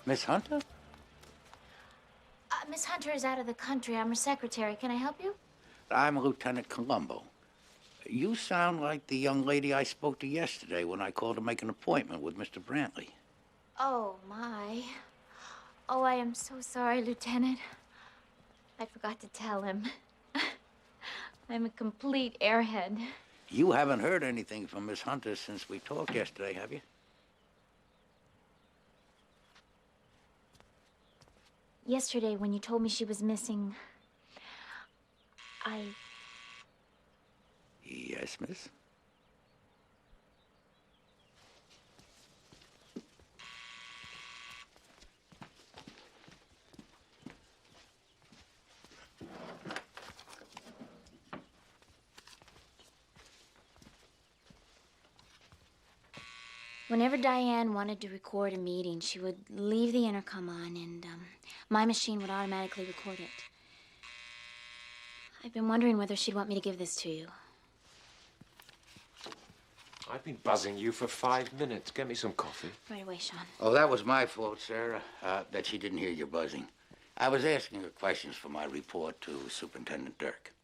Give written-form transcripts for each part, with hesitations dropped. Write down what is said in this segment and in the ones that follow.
Miss Hunter? Miss Hunter is out of the country. I'm her secretary. Can I help you? I'm Lieutenant Columbo. You sound like the young lady I spoke to yesterday when I called to make an appointment with Mr. Brantley. Oh, my. Oh, I am so sorry, Lieutenant. I forgot to tell him. I'm a complete airhead. You haven't heard anything from Miss Hunter since we talked yesterday, have you? Yesterday, when you told me she was missing, Yes, miss. Whenever Diane wanted to record a meeting, she would leave the intercom on, and my machine would automatically record it. I've been wondering whether she'd want me to give this to you. I've been buzzing you for 5 minutes. Get me some coffee. Right away, Sean. Oh, that was my fault, Sarah, that she didn't hear your buzzing. I was asking her questions for my report to Superintendent Dirk.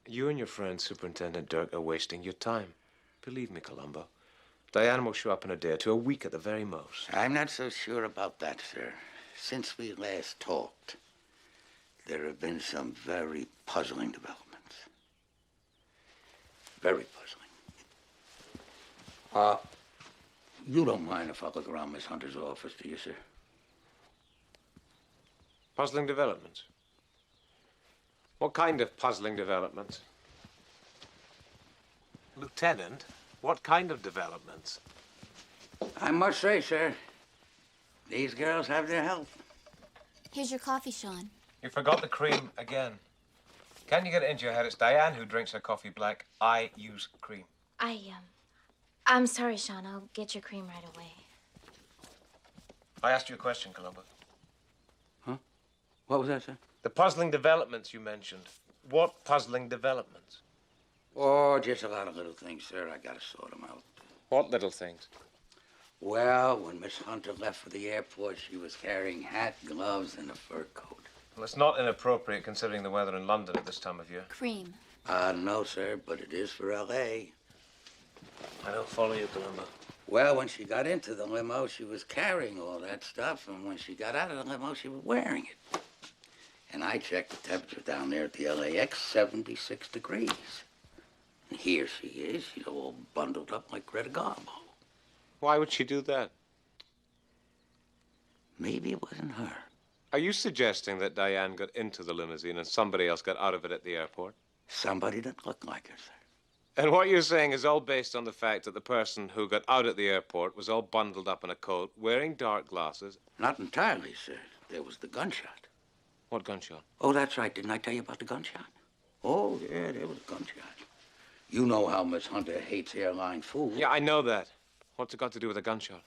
You and your friend, Superintendent Dirk, are wasting your time. Believe me, Columbo. Diane will show up in a day or two, a week at the very most. I'm not so sure about that, sir. Since we last talked, there have been some very puzzling developments. Very puzzling. You don't mind if I look around Miss Hunter's office, do you, sir? Puzzling developments? What kind of puzzling developments? Lieutenant, what kind of developments? I must say, sir, these girls have their help. Here's your coffee, Sean. You forgot the cream again. Can you get it into your head? It's Diane who drinks her coffee black. I use cream. I'm sorry, Sean. I'll get your cream right away. I asked you a question, Columbo. Huh? What was that, sir? The puzzling developments you mentioned. What puzzling developments? Oh, just a lot of little things, sir. I gotta sort them out. What little things? Well, when Miss Hunter left for the airport, she was carrying hat, gloves, and a fur coat. Well, it's not inappropriate considering the weather in London at this time of year. Cream. No, sir, but it is for L.A. I don't follow you, Columbo. Well, when she got into the limo, she was carrying all that stuff, and when she got out of the limo, she was wearing it. And I checked the temperature down there at the LAX, 76 degrees. And here she is, she's all bundled up like Greta Garbo. Why would she do that? Maybe it wasn't her. Are you suggesting that Diane got into the limousine and somebody else got out of it at the airport? Somebody that looked like her, sir. And what you're saying is all based on the fact that the person who got out at the airport was all bundled up in a coat, wearing dark glasses. Not entirely, sir. There was the gunshot. What gunshot? Oh, that's right. Didn't I tell you about the gunshot? Oh, yeah, there was a gunshot. You know how Miss Hunter hates airline food. Yeah, I know that. What's it got to do with a gunshot?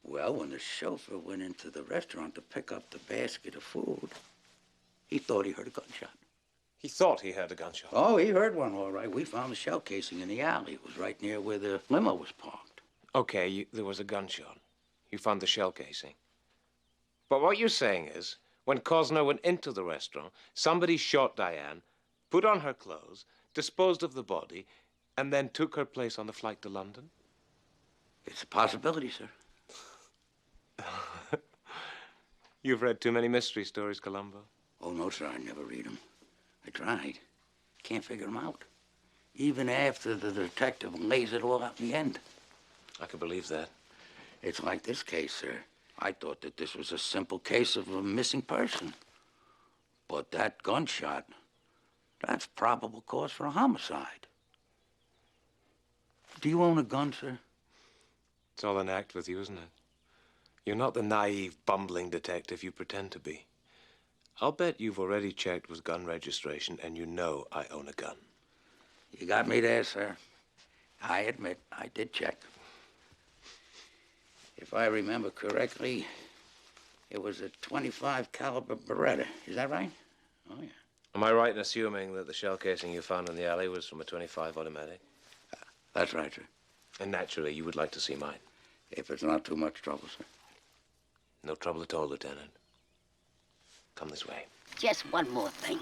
Well, when the chauffeur went into the restaurant to pick up the basket of food, he thought he heard a gunshot. He thought he heard a gunshot. Oh, he heard one, all right. We found the shell casing in the alley. It was right near where the limo was parked. Okay, there was a gunshot. You found the shell casing. But what you're saying is, when Cosner went into the restaurant, somebody shot Diane, put on her clothes, disposed of the body, and then took her place on the flight to London? It's a possibility, sir. You've read too many mystery stories, Columbo. Oh, no, sir, I never read them. I tried. Can't figure them out. Even after the detective lays it all out in the end. I can believe that. It's like this case, sir. I thought that this was a simple case of a missing person. But that gunshot, that's probable cause for a homicide. Do you own a gun, sir? It's all an act with you, isn't it? You're not the naive, bumbling detective you pretend to be. I'll bet you've already checked with gun registration and you know I own a gun. You got me there, sir. I admit, I did check. If I remember correctly, it was a .25 caliber Beretta. Is that right? Oh, yeah. Am I right in assuming that the shell casing you found in the alley was from a .25 automatic? That's right, sir. And naturally, you would like to see mine. If it's not too much trouble, sir. No trouble at all, Lieutenant. Come this way. Just one more thing.